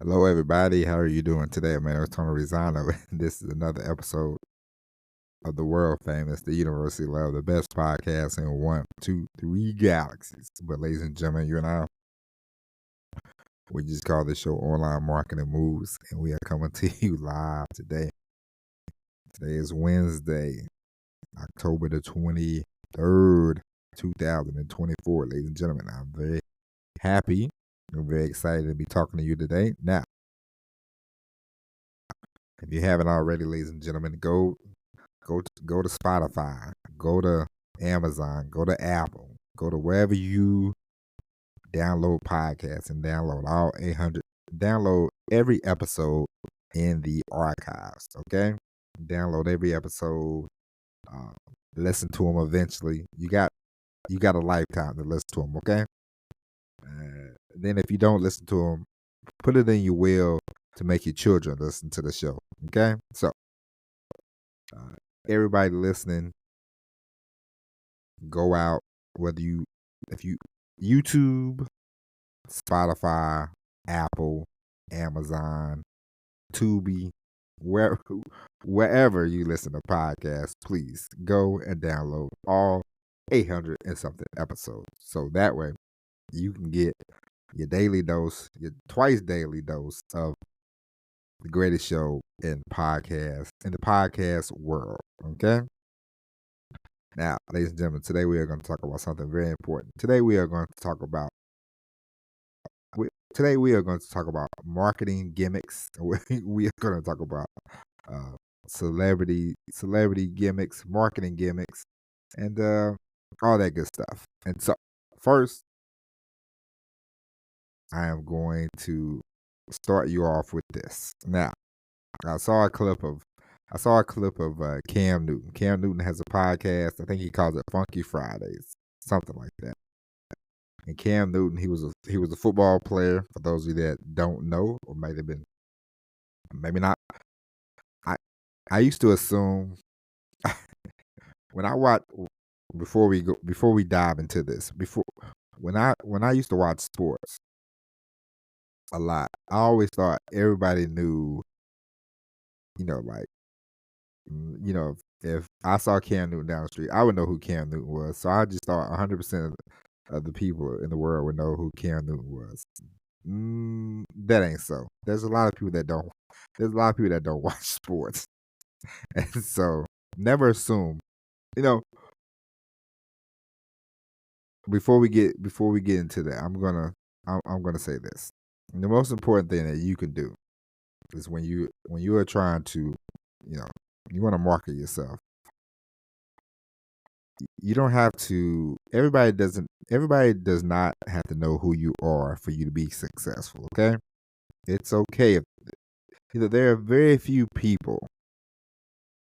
Hello, everybody. How are you doing today? My name is Tony Rizano. This is another episode of the world famous, the University Love, the best podcast in 1, 2, 3 galaxies. But, ladies and gentlemen, you and I, we just call this show Online Marketing Moves, and we are coming to you live today. Today is Wednesday, October the 23rd, 2024. Ladies and gentlemen, I'm very happy. I'm very excited to be talking to you today. Now, if you haven't already, ladies and gentlemen, go to Spotify, go to Amazon, go to Apple, go to wherever you download podcasts and download all 800. Download every episode in the archives. Okay, download every episode. Uh, Listen to them eventually. You got a lifetime to listen to them. Okay. Then if you don't listen to them, put it in your will to make your children listen to the show. Okay, so uh, everybody listening, go out, if you YouTube, Spotify, Apple, Amazon, Tubi, where wherever you listen to podcasts, please go and download all 800 and something episodes. So that way you can get your daily dose, your twice daily dose of the greatest show in the podcast world. Okay. Now, ladies and gentlemen, today we are going to talk about something very important. Today we are going to talk about marketing gimmicks. We are going to talk about uh, celebrity gimmicks, marketing gimmicks, and all that good stuff. And so, first, I am going to start you off with this. Now, I saw a clip of Cam Newton. Cam Newton has a podcast. I think he calls it Funky Fridays, something like that. And Cam Newton, he was a football player. For those of you that don't know, or might have been, maybe not. I used to assume when I watch before we dive into this, when I used to watch sports a lot, I always thought everybody knew, like, if I saw Cam Newton down the street, I would know who Cam Newton was. So I just thought 100% of the people in the world would know who Cam Newton was. That ain't so. There's a lot of people that don't. There's a lot of people that don't watch sports, and so never assume. You know, before we get into that, I'm gonna say this. The most important thing that you can do is when you are trying to, you know, you want to market yourself. You don't have to. Everybody does not have to know who you are for you to be successful. Okay, it's okay if there are very few people.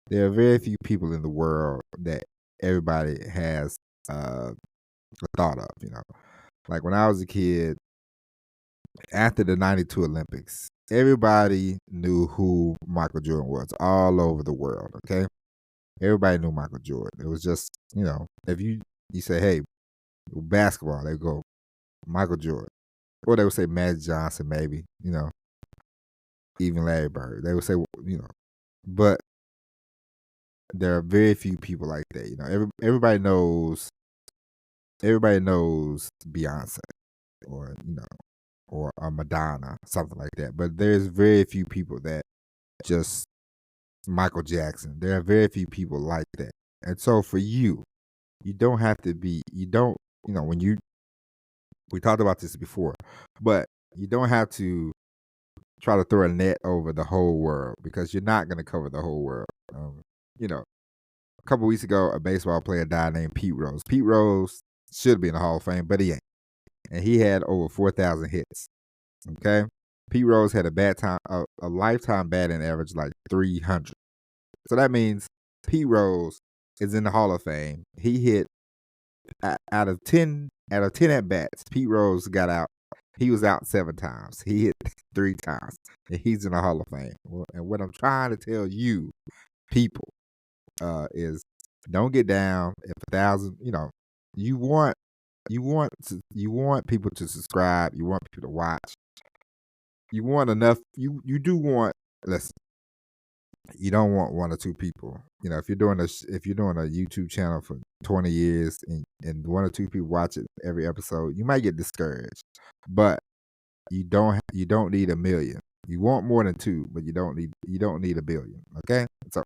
There are very few people in the world that everybody has a thought of. Like when I was a kid, after the '92 Olympics, everybody knew who Michael Jordan was all over the world. Okay, everybody knew Michael Jordan. It was just if you say, hey, basketball, they go Michael Jordan, or they would say Magic Johnson, maybe even Larry Bird. They would say but there are very few people like that. Everybody knows Beyonce, or or a Madonna, something like that. But there's very few people that just Michael Jackson. There are very few people like that. And so for you, you don't have to be. You don't. When we talked about this before, but you don't have to try to throw a net over the whole world, because you're not going to cover the whole world. A couple weeks ago, a baseball player died named Pete Rose. Pete Rose should be in the Hall of Fame, but he ain't. And he had over 4,000 hits. Okay, Pete Rose had a lifetime batting average like 300. So that means Pete Rose is in the Hall of Fame. He hit out of 10 at bats. Pete Rose got out. He was out 7 times. He hit 3 times, and he's in the Hall of Fame. And what I'm trying to tell you, people, is don't get down if 1,000. You want people to subscribe. You want people to watch. You want enough. You do want. Listen, you don't want one or two people. If you're doing a YouTube channel for 20 years and one or two people watch it every episode, you might get discouraged. But you don't need a million. You want more than two, but you don't need a billion. Okay, so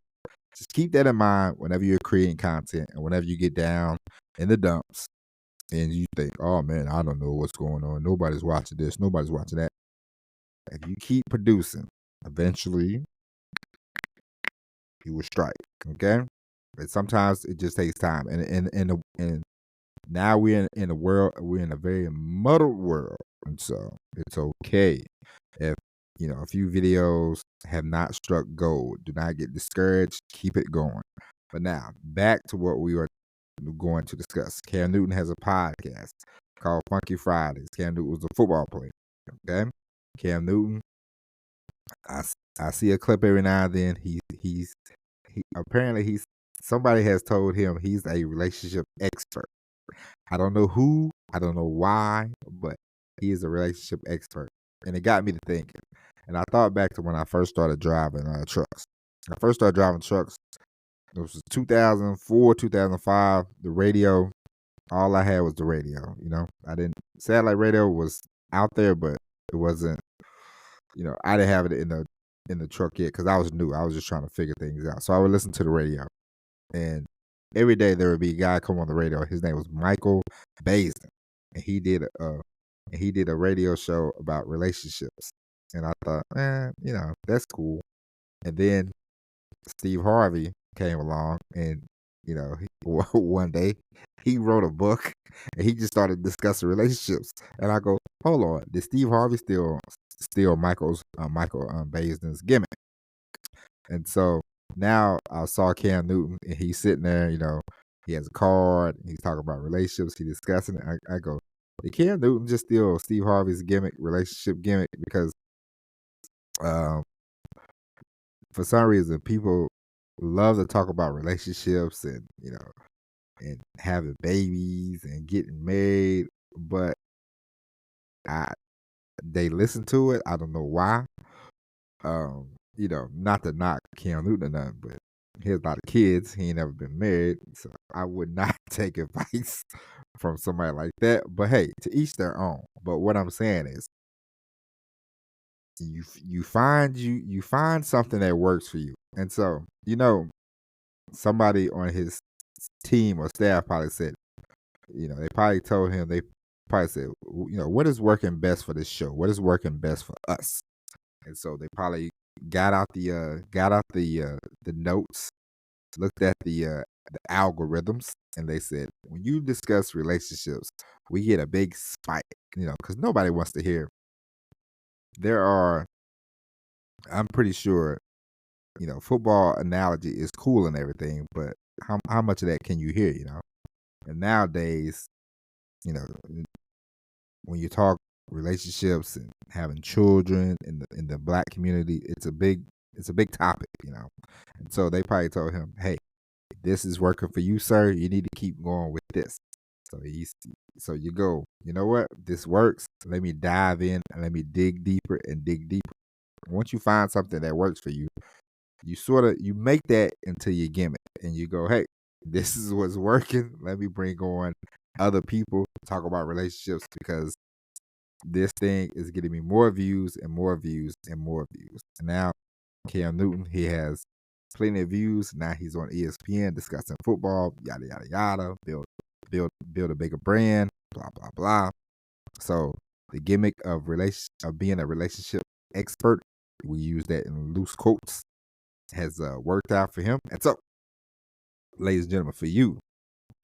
just keep that in mind whenever you're creating content and whenever you get down in the dumps and you think, oh man, I don't know what's going on. Nobody's watching this. Nobody's watching that. If you keep producing, eventually you will strike. Okay, but sometimes it just takes time. And now we're in a world. We're in a very muddled world, and so it's okay if a few videos have not struck gold. Do not get discouraged. Keep it going. But now back to what we were going to discuss. Cam Newton has a podcast called Funky Fridays. Cam Newton was a football player. Okay, Cam Newton. I see a clip every now and then. He's somebody has told him he's a relationship expert. I don't know who, I don't know why, but he is a relationship expert. And it got me to thinking. And I thought back to when I first started driving trucks. I first started driving trucks. It was 2004, 2005. The radio, all I had was the radio. Satellite radio was out there, but it wasn't. I didn't have it in the truck yet because I was new. I was just trying to figure things out. So I would listen to the radio, and every day there would be a guy come on the radio. His name was Michael Baisden, and he did a radio show about relationships. And I thought, that's cool. And then Steve Harvey came along, and one day he wrote a book, and he just started discussing relationships. And I go, hold on, did Steve Harvey steal Michael Baisden's gimmick? And so now I saw Cam Newton, and he's sitting there, he has a card, he's talking about relationships, he's discussing it. I go, did Cam Newton just steal Steve Harvey's relationship gimmick? Because um, for some reason, people love to talk about relationships and having babies and getting married, but they listen to it. I don't know why. Not to knock Cam Newton or nothing, but he has a lot of kids. He ain't never been married, so I would not take advice from somebody like that. But hey, to each their own. But what I'm saying is, you find something that works for you, and so somebody on his team or staff probably said, they probably told him, they probably said, what is working best for this show? What is working best for us? And so they probably got out the notes, looked at the algorithms, and they said, when you discuss relationships, we get a big spike, because nobody wants to hear. I'm pretty sure, football analogy is cool and everything, but how much of that can you hear, And nowadays, when you talk relationships and having children in the black community, it's a big topic, And so they probably told him, hey, this is working for you, sir. You need to keep going with this. So you go, you know what? This works. Let me dive in and let me dig deeper and dig deeper. Once you find something that works for you, you make that into your gimmick, and you go, hey, this is what's working. Let me bring on other people to talk about relationships, because this thing is getting me more views and more views and more views. And now Cam Newton, he has plenty of views. Now he's on ESPN discussing football, yada yada yada. Build a bigger brand, blah blah blah. So the gimmick of being a relationship expert, we use that in loose quotes, has worked out for him. And so, ladies and gentlemen, for you,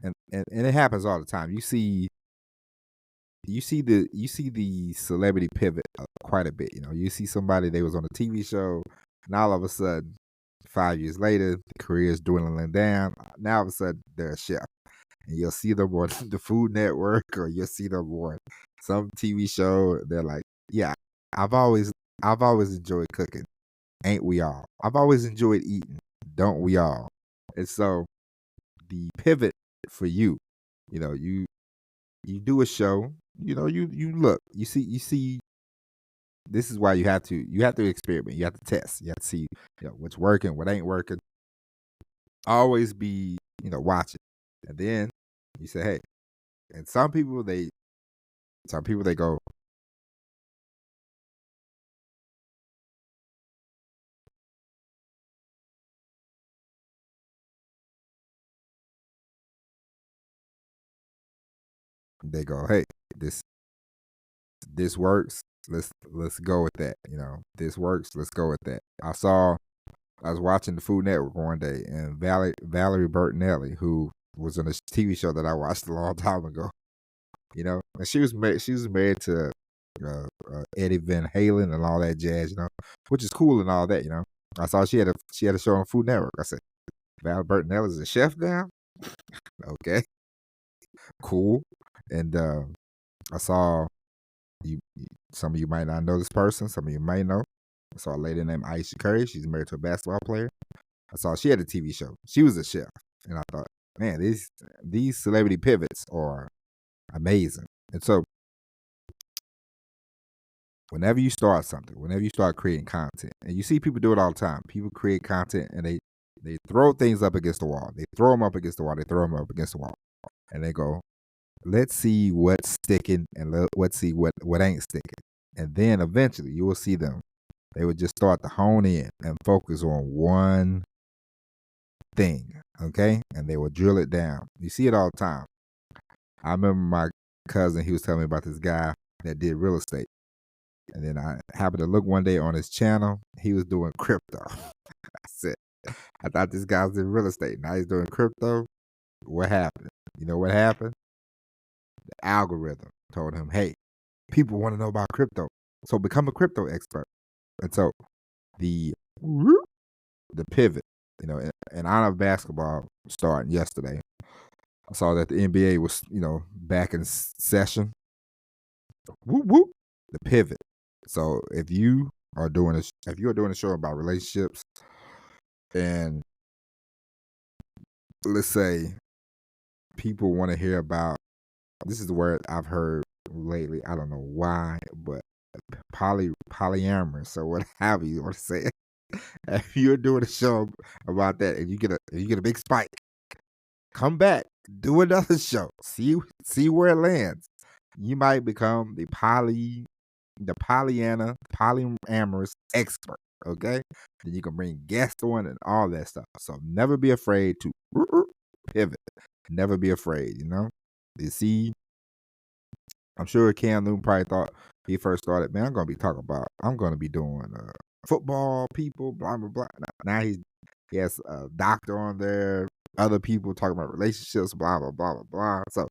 and it happens all the time. You see the celebrity pivot quite a bit. You see somebody, they was on a TV show, and all of a sudden, 5 years later, the career is dwindling down. Now all of a sudden, they're a chef, and you'll see them on the Food Network, or you'll see them on some TV show. They're like, yeah, I've always enjoyed cooking. Ain't we all? I've always enjoyed eating. Don't we all? And so the pivot for you, you do a show, you look, you see this is why you have to experiment. You have to test. You have to see what's working, what ain't working. Always be watching, and then you say, hey. And some people they go, hey, this this works. Let's go with that. This works. Let's go with that. I was watching the Food Network one day, and Valerie Bertinelli, who was on a TV show that I watched a long time ago, and she was married to Eddie Van Halen and all that jazz, which is cool and all that. I saw she had a show on Food Network. I said, Val Bertinelli is a chef now. Okay, cool. And I saw some of you might not know this person. Some of you might know. I saw a lady named Aisha Curry. She's married to a basketball player. I saw she had a TV show. She was a chef, and I thought, man, these celebrity pivots are amazing. And so, whenever you start something, whenever you start creating content, and you see people do it all the time, people create content and they throw things up against the wall. They throw them up against the wall. They throw them up against the wall, and they go, let's see what's sticking and let's see what ain't sticking. And then eventually you will see them. They would just start to hone in and focus on one thing, okay? And they will drill it down. You see it all the time. I remember my cousin, he was telling me about this guy that did real estate. And then I happened to look one day on his channel. He was doing crypto. I thought this guy was in real estate. Now he's doing crypto. What happened? You know what happened? The algorithm told him, hey, people want to know about crypto. So become a crypto expert. And so the pivot, in honor of basketball starting yesterday, I saw that the NBA was, back in session. Whoop, whoop, the pivot. So if you are doing a show about relationships, and let's say people want to hear about, this is the word I've heard lately. I don't know why, but polyamorous or what have you want to say it. If you're doing a show about that and you get a big spike, come back, do another show, see where it lands. You might become the polyamorous expert. Okay, then you can bring guests on and all that stuff. So never be afraid to pivot. Never be afraid. You see, I'm sure Cam Newton probably thought he first started, man, I'm going to be doing football people, blah, blah, blah. Now he has a doctor on there, other people talking about relationships, blah, blah, blah, blah, blah. So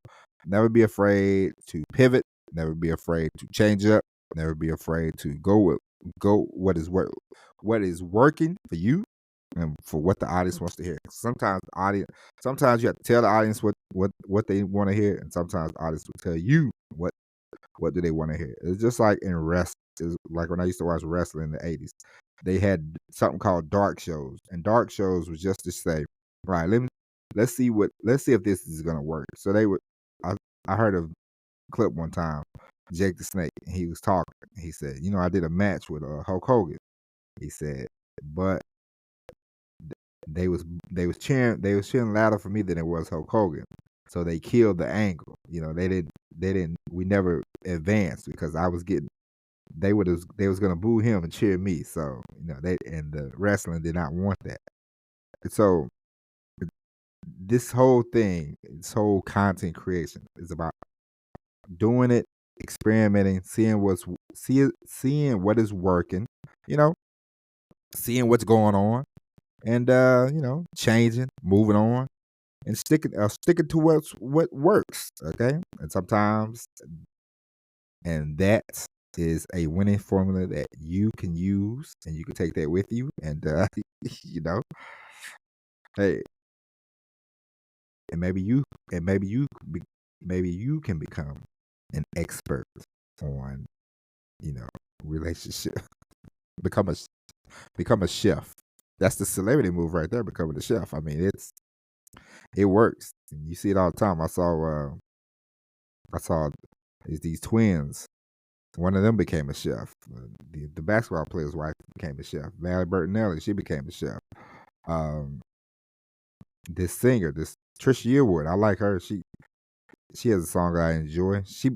never be afraid to pivot. Never be afraid to change up. Never be afraid to go what is working for you and for what the audience wants to hear. Sometimes you have to tell the audience what they want to hear, and sometimes the audience will tell you what do they want to hear. It's just like in wrestling. It's like when I used to watch wrestling in the 80s. They had something called dark shows, and dark shows was just to say, right, let's see if this is gonna work. So they would. I heard a clip one time, Jake the Snake, and he was talking. He said, I did a match with Hulk Hogan. He said, but they was cheering louder for me than it was Hulk Hogan. So they killed the angle. We never advanced because I was getting, they was going to boo him and cheer me. So, and the wrestling did not want that. So this whole content creation is about doing it, experimenting, seeing what is working, seeing what's going on, and changing, moving on, and sticking to what works. Okay, and sometimes, and that is a winning formula that you can use, and you can take that with you, and hey, and maybe you can become an expert on relationship. become a chef. That's the celebrity move right there, becoming a chef. I mean, it works. You see it all the time. I saw these twins. One of them became a chef. The basketball player's wife became a chef. Valerie Bertinelli, she became a chef. Um, this singer, this Trisha Yearwood, I like her. She has a song I enjoy. She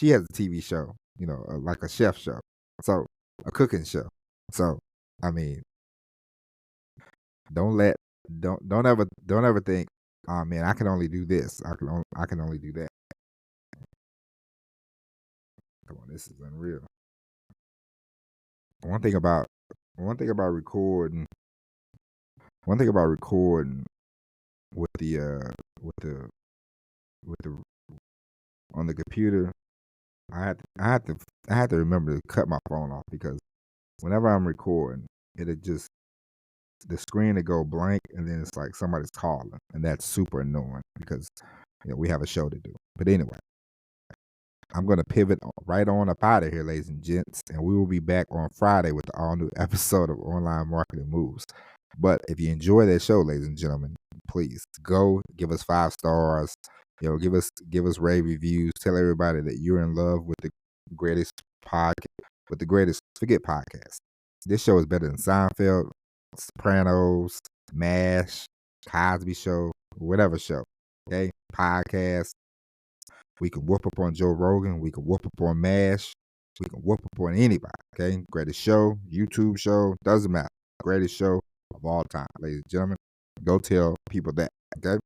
has a TV show, like a chef show, so a cooking show. So I mean, don't let don't ever think, oh man, I can only do this. I can only do that. Come on, this is unreal. One thing about one thing about recording one thing about recording with with the with the on the computer, I had to remember to cut my phone off because whenever I'm recording, it'll just the screen to go blank and then it's like somebody's calling and that's super annoying because we have a show to do. But anyway, I'm going to pivot right on up out of here, ladies and gents, and we will be back on Friday with the all new episode of Online Marketing Moves. But if you enjoy that show, ladies and gentlemen, please go give us 5 stars. Give us rave reviews. Tell everybody that you're in love with the greatest forget podcasts. This show is better than Seinfeld, Sopranos, MASH, Cosby Show, whatever show. Okay, podcast. We can whoop up on Joe Rogan. We can whoop up on MASH. We can whoop up on anybody. Okay, greatest show, YouTube show, doesn't matter. Greatest show of all time, ladies and gentlemen. Go tell people that. Okay.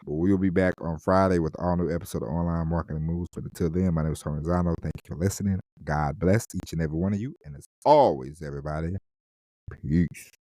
But we'll be back on Friday with all new episode of Online Marketing Moves. But until then, my name is Tony Zano. Thank you for listening. God bless each and every one of you. And as always, everybody, peace.